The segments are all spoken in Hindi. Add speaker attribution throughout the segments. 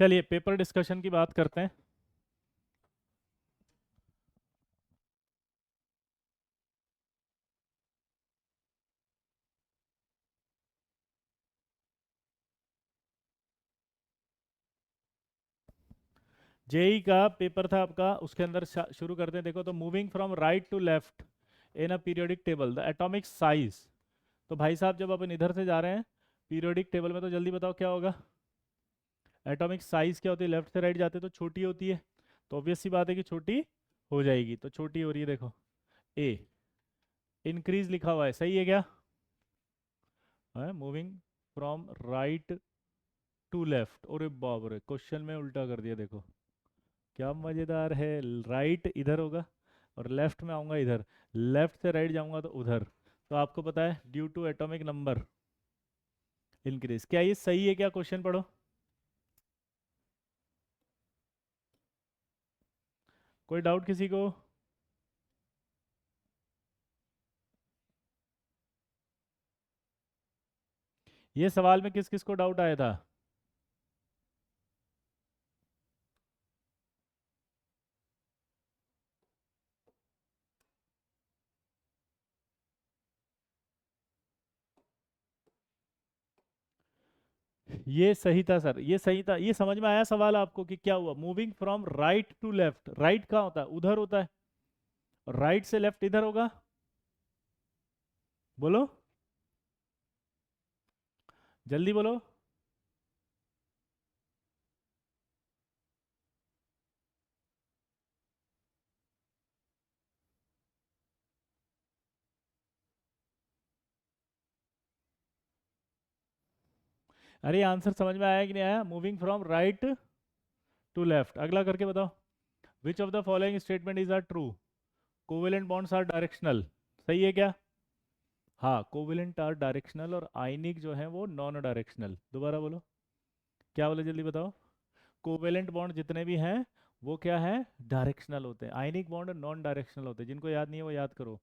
Speaker 1: चलिए पेपर डिस्कशन की बात करते हैं। जेई का पेपर था आपका, उसके अंदर शुरू करते हैं। देखो तो moving from right to left in a periodic table the atomic size. तो भाई साहब जब अपन इधर से जा रहे हैं पीरियोडिक टेबल में, तो जल्दी बताओ क्या होगा। एटॉमिक साइज क्या होती है, लेफ्ट से राइट जाते तो छोटी होती है, तो ऑब्वियस सी बात है कि छोटी हो जाएगी। तो छोटी हो रही है, देखो ए। इंक्रीज लिखा हुआ है, सही है क्या? Moving from right to left. अरे बाप रे, क्वेश्चन में उल्टा कर दिया, देखो क्या मजेदार है। राइट इधर होगा और लेफ्ट में आऊंगा इधर, लेफ्ट से राइट जाऊंगा तो उधर। तो आपको पता है due to atomic number increase. क्या ये सही है क्या? क्वेश्चन पढ़ो। कोई डाउट किसी को? ये सवाल में किस किस को डाउट आया था? ये सही था सर, ये सही था। ये समझ में आया सवाल आपको कि क्या हुआ? Moving from right to left, right कहाँ होता है? उधर होता है। और राइट से लेफ्ट इधर होगा। बोलो, जल्दी बोलो। अरे आंसर समझ में आया कि नहीं आया? Moving from right to left. अगला करके बताओ। Which of the following statement is are true? Covalent bonds are directional. सही है क्या? हाँ, कोवेलेंट आर डायरेक्शनल और आयनिक जो है वो नॉन डायरेक्शनल। दोबारा बोलो, क्या बोले, जल्दी बताओ। कोवेलेंट बॉन्ड जितने भी हैं वो क्या है? डायरेक्शनल होते हैं। आयनिक बॉन्ड नॉन डायरेक्शनल होते हैं। जिनको याद नहीं है वो याद करो।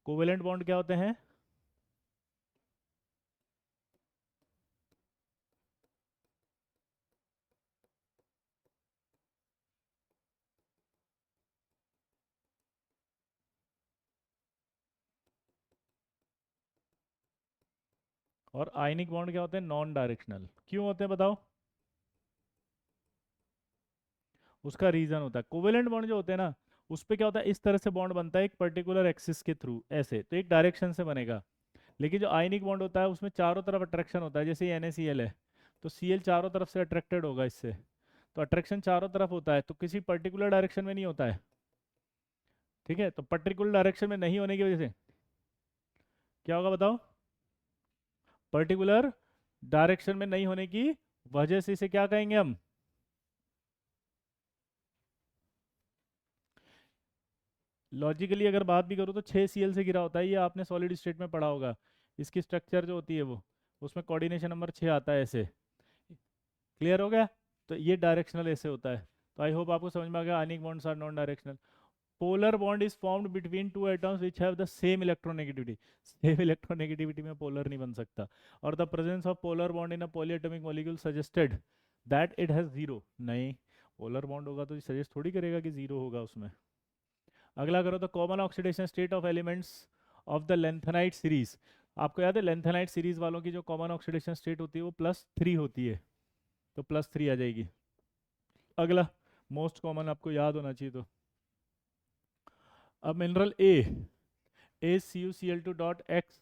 Speaker 1: कोवेलेंट बॉन्ड क्या होते हैं? और आयनिक बॉन्ड क्या होते हैं? Non directional. क्यों होते हैं बताओ? उसका रीजन होता है, कोवेलेंट बॉन्ड जो होते हैं ना, उस पे क्या होता है, इस तरह से बॉन्ड बनता है एक पर्टिकुलर एक्सिस के थ्रू, ऐसे तो एक डायरेक्शन से बनेगा। लेकिन जो आयनिक बॉन्ड होता है उसमें चारों तरफ अट्रैक्शन होता है। जैसे ये NaCl है, तो Cl चारों तरफ से अट्रैक्टेड होगा इससे। तो अट्रैक्शन चारों तरफ होता है, तो किसी पर्टिकुलर डायरेक्शन में नहीं होता है। ठीक है, तो पर्टिकुलर डायरेक्शन में नहीं होने की वजह से क्या होगा बताओ? पर्टिकुलर डायरेक्शन में नहीं होने की वजह से इसे क्या कहेंगे हम? लॉजिकली अगर बात भी करूँ तो 6Cl से घिरा होता है। ये आपने सॉलिड स्टेट में पढ़ा होगा। इसकी स्ट्रक्चर जो होती है वो, उसमें कोऑर्डिनेशन नंबर 6 आता है ऐसे। क्लियर हो गया? तो ये डायरेक्शनल ऐसे होता है। तो आई होप आपको समझ में आ गया। Ionic bonds are non directional. Polar bond is formed between two atoms which have the same electronegativity. Same electronegativity में पोलर नहीं बन सकता। और the presence of polar bond in a polyatomic molecule suggested that it has zero. नहीं, पोलर बॉन्ड होगा तो सजेस्ट थोड़ी करेगा कि जीरो होगा उसमें। अगला करो तो common oxidation state of elements of the lanthanide series. आपको याद है लेंथेनाइट सीरीज वालों की जो कॉमन ऑक्सीडेशन स्टेट होती है वो +3 होती है। तो +3 आ जाएगी। अगला मोस्ट कॉमन आपको याद होना चाहिए। तो अब mineral AgCuCl2 dot X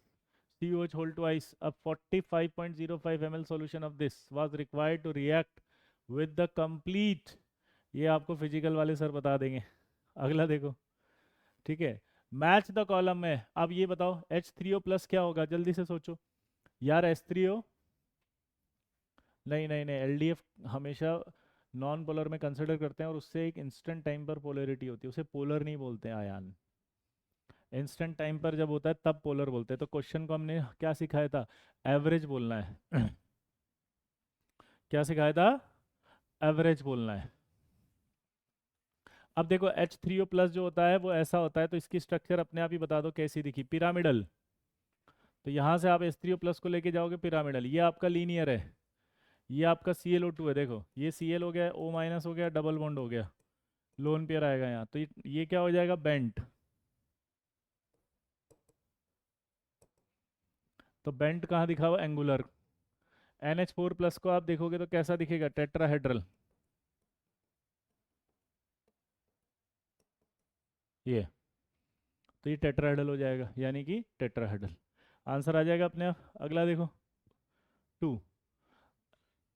Speaker 1: COH whole twice a 45.05 ml solution of this was required to react with the complete। ये आपको फिजिकल वाले सर बता देंगे। अगला देखो, ठीक है। मैच द कॉलम में। अब ये बताओ H3O प्लस क्या होगा, जल्दी से सोचो यार। H3O, नहीं नहीं नहीं, LDF हमेशा नॉन पोलर में कंसिडर करते हैं और उससे एक इंस्टेंट टाइम पर पोलरिटी होती है, उसे पोलर नहीं बोलते हैं आयान। इंस्टेंट टाइम पर जब होता है तब पोलर बोलते हैं। तो क्वेश्चन को हमने क्या सिखाया था? एवरेज बोलना है। क्या सिखाया था? एवरेज बोलना है। अब देखो H3O प्लस जो होता है वो ऐसा होता है, तो इसकी स्ट्रक्चर अपने आप ही बता दो कैसी दिखी, पिरामिडल। तो यहाँ से आप H3O प्लस को लेके जाओगे पिरामिडल, ये आपका लीनियर है। ये आपका ClO2 है, देखो ये Cl हो गया, O माइनस हो गया, डबल बॉन्ड हो गया, लोन पेयर आएगा यहाँ, तो ये क्या हो जाएगा, बेंट। तो बेंट कहाँ दिखा हुआ, एंगुलर। NH4 प्लस को आप देखोगे तो कैसा दिखेगा, टेट्राहेड्रल। ये तो ये टेट्राहेड्रल हो जाएगा, यानी कि टेट्राहेड्रल। आंसर आ जाएगा अपने आप। अगला देखो 2।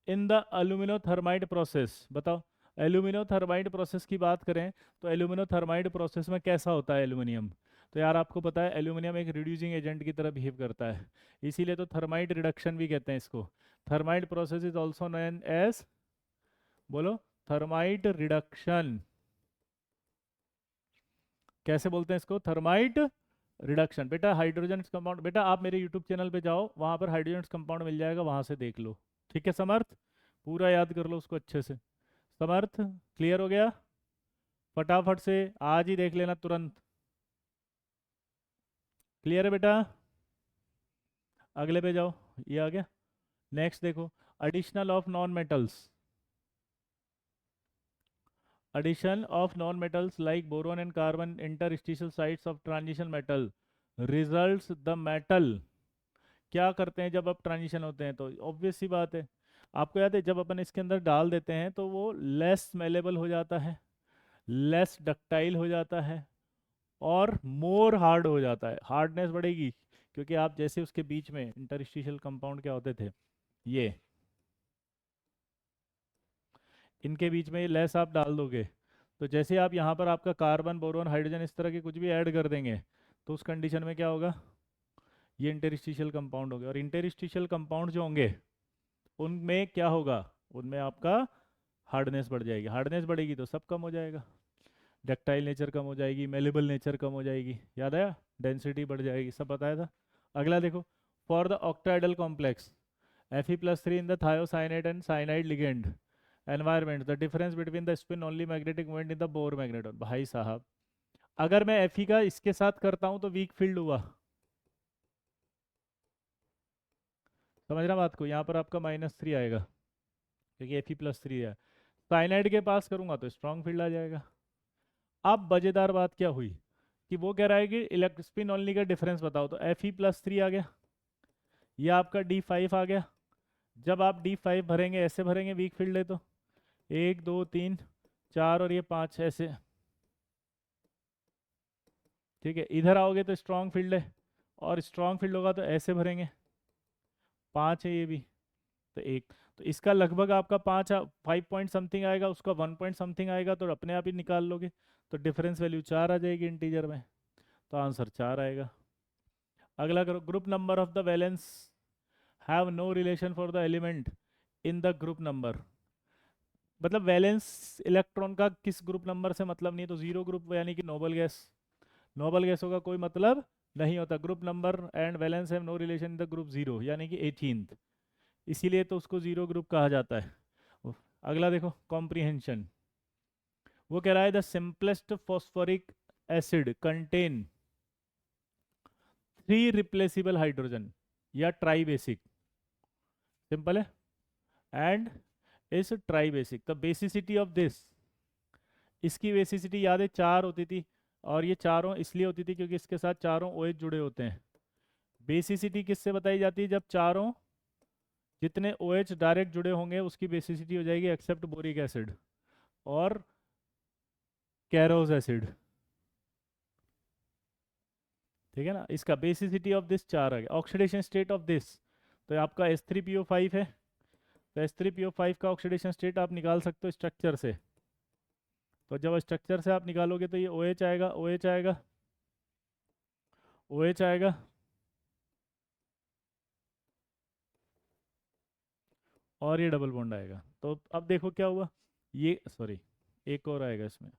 Speaker 1: इन द एल्यूमिनोथर्माइड प्रोसेस, बताओ एल्यूमिनोथर्माइड प्रोसेस की बात करें तो एल्यूमिनोथर्माइड प्रोसेस में कैसा होता है एल्यूमिनियम। तो यार आपको पता है एल्यूमिनियम एक रिड्यूसिंग एजेंट की तरह बिहेव करता है, इसीलिए तो थर्माइड रिडक्शन भी कहते हैं इसको। Thermite process is also known as, बोलो, थर्माइड रिडक्शन। कैसे बोलते हैं इसको, थर्माइड रिडक्शन। बेटा हाइड्रोजन कंपाउंड, बेटा आप मेरे यूट्यूब चैनल पे जाओ, वहाँ पर हाइड्रोजन कंपाउंड मिल जाएगा, वहाँ से देख लो। ठीक है समर्थ, पूरा याद कर लो उसको अच्छे से। समर्थ क्लियर हो गया, फटाफट से आज ही देख लेना तुरंत। क्लियर है बेटा, अगले पे जाओ, ये आ गया। नेक्स्ट देखो, additional of non metals. Addition of non-metals like boron and carbon interstitial sites of transition metal results the metal। क्या करते हैं जब अब ट्रांजिशन होते हैं, तो ऑब्वियस सी बात है, आपको याद है जब अपन इसके अंदर डाल देते हैं तो वो लेस मेलेबल हो जाता है, लेस डक्टाइल हो जाता है, और मोर हार्ड हो जाता है, हार्डनेस बढ़ेगी। क्योंकि आप जैसे उसके बीच में इंटरस्टिशियल कंपाउंड क्या होते थे, ये इनके बीच में लेस आप डाल दोगे, तो जैसे आप यहाँ पर आपका कार्बन बोरोन हाइड्रोजन इस तरह के कुछ भी ऐड कर देंगे, तो उस कंडीशन में क्या होगा, ये इंटरस्टिशियल कंपाउंड हो गया। और इंटरस्टिशियल कंपाउंड जो होंगे उनमें क्या होगा, उनमें आपका हार्डनेस बढ़ जाएगी, हार्डनेस बढ़ेगी तो सब कम हो जाएगा, डक्टाइल नेचर कम हो जाएगी, मेलेबल नेचर कम हो जाएगी, याद आया, डेंसिटी बढ़ जाएगी, सब बताया था। अगला देखो, for the ऑक्टाइडल complex Fe+3 in the thiocyanate and cyanide ligand environment, the difference between the spin only magnetic moment in the Bohr magneton। भाई साहब अगर मैं Fe का इसके साथ करता हूं तो वीक फील्ड हुआ, समझ रहा बात को, यहाँ पर आपका -3 आएगा क्योंकि Fe+3 है। साइनाइड के पास करूंगा तो स्ट्रॉन्ग फील्ड आ जाएगा। अब मजेदार बात क्या हुई कि वो कह रहा है कि इलेक्ट्रिक स्पिन ओनली का डिफरेंस बताओ, तो Fe+3 आ गया, ये आपका D5 आ गया। जब आप D5 भरेंगे, ऐसे भरेंगे वीक फील्ड है तो 1 2 3 4 और ये 5 ऐसे, ठीक है। इधर आओगे तो स्ट्रॉन्ग फील्ड है, और स्ट्रॉन्ग फील्ड होगा तो ऐसे भरेंगे, 5 है ये भी, तो 1, तो इसका लगभग आपका 5 पॉइंट समथिंग आएगा, उसका 1 पॉइंट समथिंग आएगा, तो अपने आप ही निकाल लोगे, तो डिफरेंस वैल्यू 4 आ जाएगी इंटीजर में, तो आंसर 4 आएगा। अगला करो, group number of the valence have no relation for the element in the group number. मतलब वैलेंस इलेक्ट्रॉन का किस ग्रुप नंबर से मतलब नहीं है, तो जीरो ग्रुप यानी कि नोबल गैस, नोबल गैसों का कोई मतलब नहीं होता। Group number and valence have no relation in the group zero यानी कि 18th, इसीलिए तो उसको जीरो ग्रुप कहा जाता है। अगला देखो, कॉम्प्रीहेंशन, वो कह रहा है the simplest phosphoric acid contain 3 replaceable hydrogen या ट्राई बेसिक, सिंपल है, एंड इस tribasic the basicity of this, इसकी बेसिसिटी याद है 4 होती थी, और ये चारों इसलिए होती थी क्योंकि इसके साथ चारों OH जुड़े होते हैं। बेसिसिटी किससे बताई जाती है, जब चारों जितने OH डायरेक्ट जुड़े होंगे उसकी बेसिसिटी हो जाएगी, एक्सेप्ट बोरिक एसिड और कैरोज एसिड, ठीक है ना। इसका बेसिसिटी ऑफ दिस 4 आ गया। ऑक्सीडेशन स्टेट ऑफ दिस, तो आपका H3PO5 है, तो H3PO5 का ऑक्सीडेशन स्टेट आप निकाल सकते हो स्ट्रक्चर से, तो जब स्ट्रक्चर से आप निकालोगे तो ये OH आएगा, OH आएगा, OH आएगा, और ये डबल बॉन्ड आएगा। तो अब देखो क्या हुआ, ये सॉरी एक और आएगा इसमें,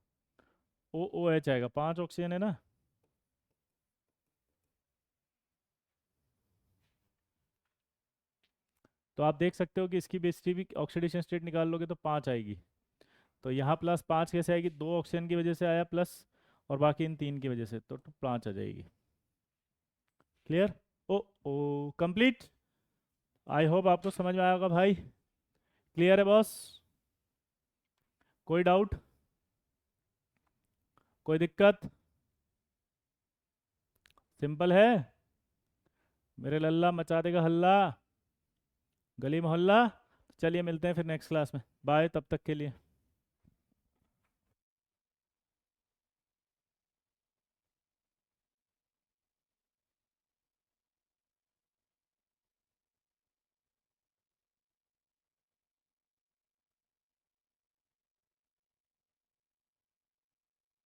Speaker 1: OOH आएगा, 5 ऑक्सीजन है ना, तो आप देख सकते हो कि इसकी बेसिसिटी भी ऑक्सीडेशन स्टेट निकाल लोगे तो 5 आएगी। तो यहाँ +5 कैसे आएगी, 2 ऑक्सीजन की वजह से आया प्लस, और बाकी इन 3 की वजह से, तो 5 आ जाएगी। क्लियर, ओ ओ कंप्लीट। आई होप आपको समझ में आया होगा भाई। क्लियर है बॉस? कोई डाउट, कोई दिक्कत? सिंपल है, मेरे लल्ला मचा देगा हल्ला गली मोहल्ला। चलिए मिलते हैं फिर नेक्स्ट क्लास में, बाय तब तक के लिए।